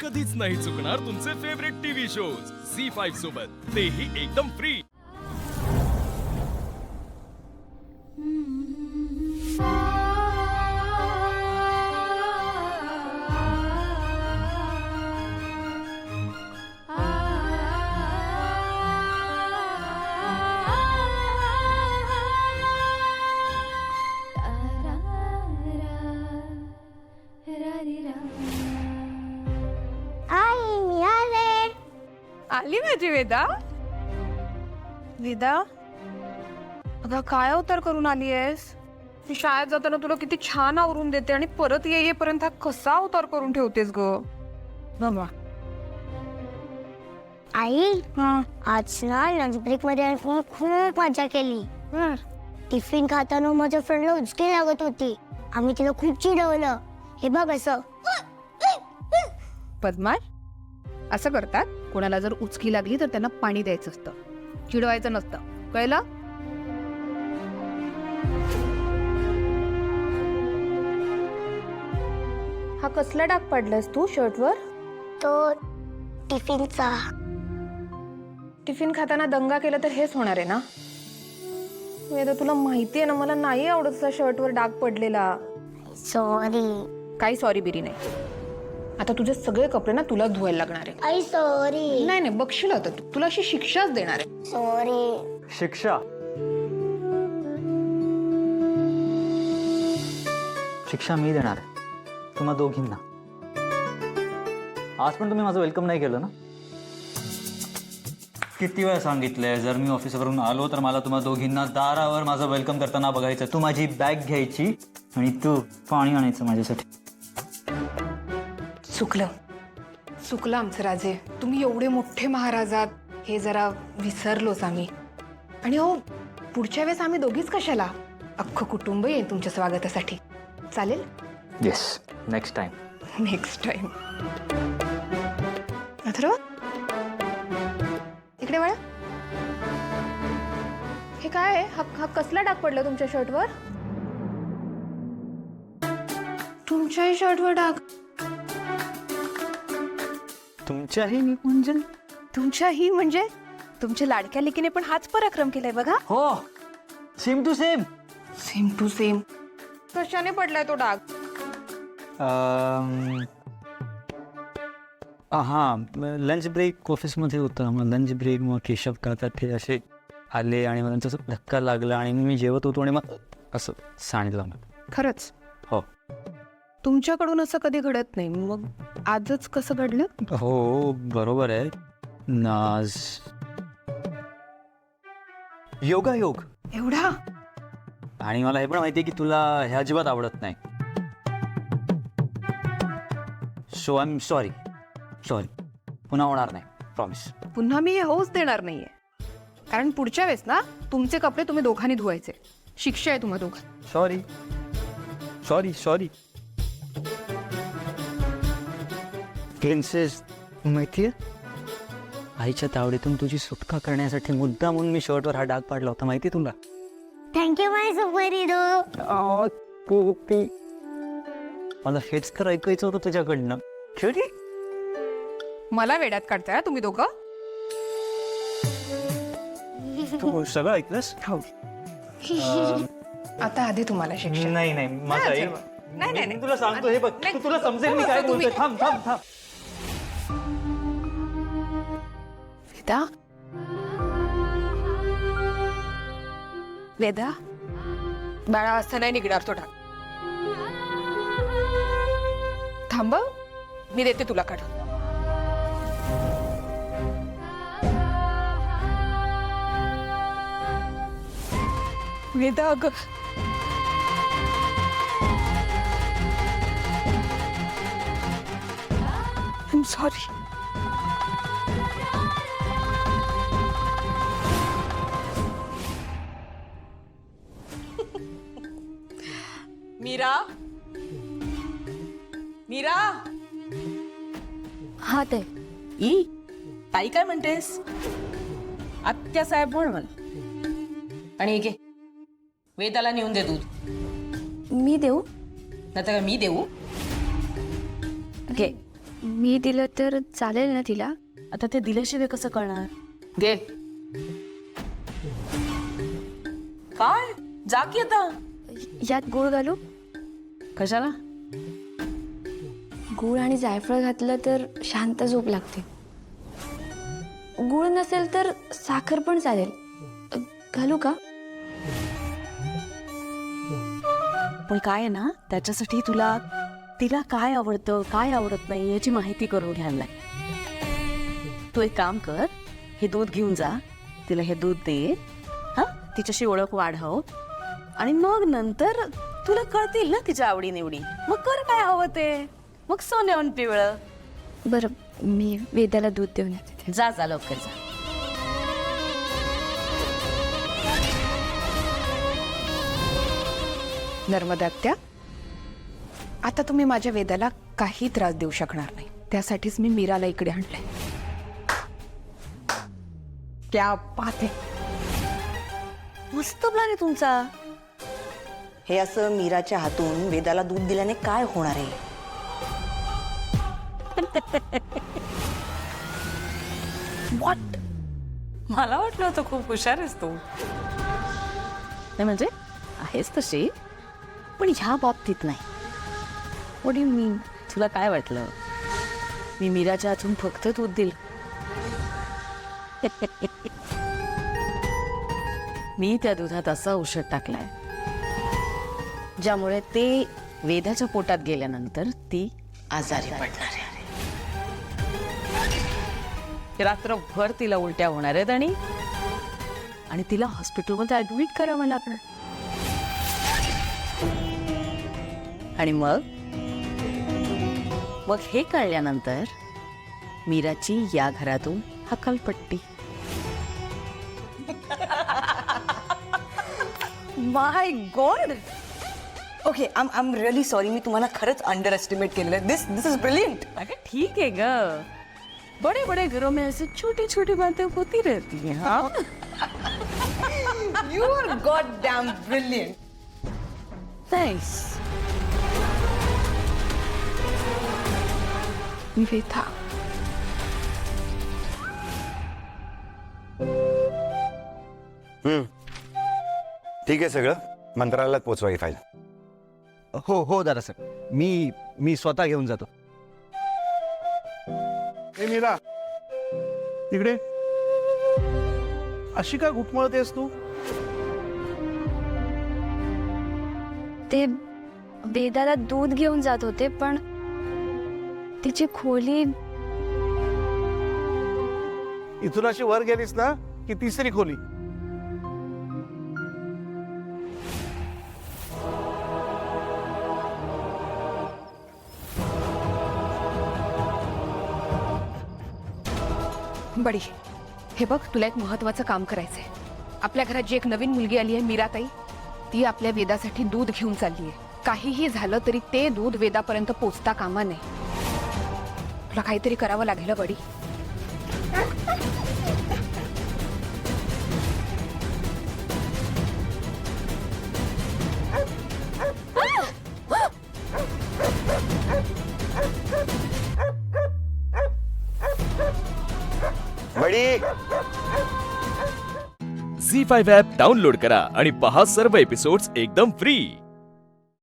कधीच नाही चुकणार तुमचे फेवरेट टीव्ही शोज झी5 सोबत, तेही एकदम फ्री. आली माझी वेदा. वेदा अगं काय अवतार करून आली आहेस? मी शाळेत जाताना तुला किती छान आवरून देते आणि परत येईपर्यंत हा कसा अवतार करून ठेवतेस ग? बाबा आई आज ना लंच ब्रेक मध्ये आपण खूप मजा केली. टिफिन खाताना माझ्या फ्रेंडला उचके लागत होती. आम्ही तिला खूप चिडवलं. हे बघ असं. पद्मार असं करतात, कोणाला जर उचकी लागली तर त्यांना पाणी द्यायचं असतं, चिडवायचं नसतं, कळलं? हा कसला डाग पडलास तू शर्टवर? तो टिफिनचा. टिफिन खाताना दंगा केला तर हेच होणार आहे ना? वेदा तुला माहिती आहे ना, मला नाही आवडत असा शर्टवर डाग पडलेला. सॉरी. काही सॉरी बिरी नाही. आता तुझे सगळे कपडे ना तुला धुवायला लागणार आहे. आई सॉरी. नाही नाही बघशील आता तुला अशी शिक्षाच देणार आहे. सॉरी. शिक्षा शिक्षा मी देणार आहे तुम्हा दोघींना. आज पण तुम्ही माझं वेलकम नाही केलं ना? किती वेळा सांगितलंय, जर मी ऑफिसवरून आलो तर मला तुम्हा दोघींना दारावर माझं वेलकम करताना बघायचं. तू माझी बॅग घ्यायची आणि तू पाणी आणायचं माझ्यासाठी. चुकलं आमचं राजे. तुम्ही एवढे मोठे महाराज आहात हे जरा विसरलोच आम्ही. आणि हो, पुढच्या वेळेस आम्ही दोघीच कशाला, अख्खं कुटुंब येईल तुमच्या स्वागतासाठी. चालेल? Yes, next time. Next time. Atharva इकडे वळा. हे काय आहे? हा कसला डाग पडला तुमच्या शर्टवर? तुमच्याही शर्टवर डाग? तुमच्याही म्हणजे? तुमच्याही म्हणजे तुमच्या लाडक्या लेकीने पण हाच पराक्रम केलाय बघा. हो, same to same. Same to same. कशाने पडलाय तो डाग? हां, लंच ब्रेक ऑफिसमध्ये होता. मग लंच ब्रेक मग केशव काका ते असे आले आणि मग त्यांचा असं धक्का लागला आणि मी जेवत होतो आणि मग असं सांगितलं मला. खरंच? हो. तुमच्याकडून असं कधी घडत नाही, मग आजच कसं घडलं? हो बरोबर आहे. नाज योगायोग. एवढा? आणि मला हे पण माहिती आहे की तुला हे अजिबात आवडत नाही. So I am sorry. पुन्हा होणार नाही, प्रॉमिस. पुन्हा मी हे होऊच देणार नाहीये. कारण पुढच्या वेळेस ना तुमचे कपडे तुम्ही दोघांनी धुवायचे. शिक्षा आहे तुम्हा दोघांना. सॉरी. प्रिन्सेस, माहितीये आईच्या तावडीतून तुझी सुटका करण्यासाठी मुद्दा म्हणून मी शर्टवर हा डाग पाडला होता. माहिती तुला? थँक्यू माय सुपर हिरो. मला हेच तर ऐकायचं होतं तुझ्याकडनं. मला वेड्यात काढताय तुम्ही दोघं. तू सगळं ऐकलंस? हो. आता आधी तुम्हाला शिक्षा. नाही माझं ऐक. नाही. तुला सांगतो, हे बघ, तुला समजेल मी काय बोलतोय. थांब. वेदा बाळा, असं नाही निघणार तो डाग. थांब, मी देते तुला काढून. वेदा अगं, I'm sorry. मीरा. हा ते ई ताई काय म्हणतेस? आत्यासाहेब म्हण मला. आणि घे, वेदाला नेऊन दे दूध. मी देऊ? नाही तर मी देऊ? घे. मी दिलं तर चालेल ना तिला? आता ते दिल्याशिवाय कसं कळणार? दे. काय जा की आता. यात गूळ घालू? कशाला? गूळ आणि जायफळ घातलं तर शांत झोप लागते. गूळ नसेल तर साखर पण चालेल. घालू का? पण काय आहे ना, त्याच्यासाठी तिला काय आवडतं काय आवडत नाही याची माहिती करून घ्यायला लागेल. तू एक काम कर, हे दूध घेऊन जा, तिला हे दूध दे, हा, तिच्याशी ओळख वाढव, आणि मग नंतर तुला कळतील ना तिच्या आवडी निवडी. मग कर काय हवं ते, मग सोन्याहून पिवळं. बरं, मी वेदाला दूध देऊन येते. जा जा लवकर जा. नर्मदात्या, आता तुम्ही माझ्या वेदाला काही त्रास देऊ शकणार नाही. त्यासाठीच मी मीराला इकडे आणलंय. क्या बात आहे. मस्त प्लॅन आहे तुमचा. हे असं मीराच्या हातून वेदाला दूध दिल्याने काय होणार आहे? व्हॉट? मला वाटलं होतं खूप हुशार आहेस तू. नाही म्हणजे आहेस तशी, पण ह्या बाबतीत नाही. व्हॉट डू यू मीन? तुला काय वाटलं मी मीराच्या हातून फक्त दूध दिलं? मी त्या दुधात असा औषध टाकलाय ज्यामुळे ते वेदाच्या पोटात गेल्यानंतर ती आजारी पडणार आहे. रात्रभर तिला उलट्या होणार आहेत आणि तिला हॉस्पिटलमध्ये ऍडमिट करावं लागणार. आणि मग हे कळल्यानंतर मीराची या घरातून हकालपट्टी. My god. Okay, I am really sorry. मी तुम्हाला खरंच अंडर एस्टिमेट केलेलं आहे. This is brilliant. अगं ठीक आहे ग, बड़े बड़े घरों में ऐसे छोटी छोटी बातें होती रहती हैं. हाँ, you are god damn brilliant. Thanks. Veda, ठीक आहे, सगळं मंत्रालयात पोचवा ही फाईल. हो हो दादा सर, मी स्वतः घेऊन जातो. ए मीरा, इकडे. अशी का घुटमळतेस तू? ते वेदाला दूध घेऊन जात होते, पण तिची खोली. इथून अशी वर गेलीस ना की तिसरी खोली. बडी, हे बघ, तुला एक महत्वाचं काम करायचंय. आपल्या घरात जी एक नवीन मुलगी आली आहे, मीराताई, ती आपल्या वेदासाठी दूध घेऊन चालली आहे. काहीही झालं तरी ते दूध वेदापर्यंत पोचता कामा नये. तुला काहीतरी करावं लागेल बडी. बडी, झी5 ॲप डाउनलोड करा आणि पहा सर्व एपिसोड्स एकदम फ्री.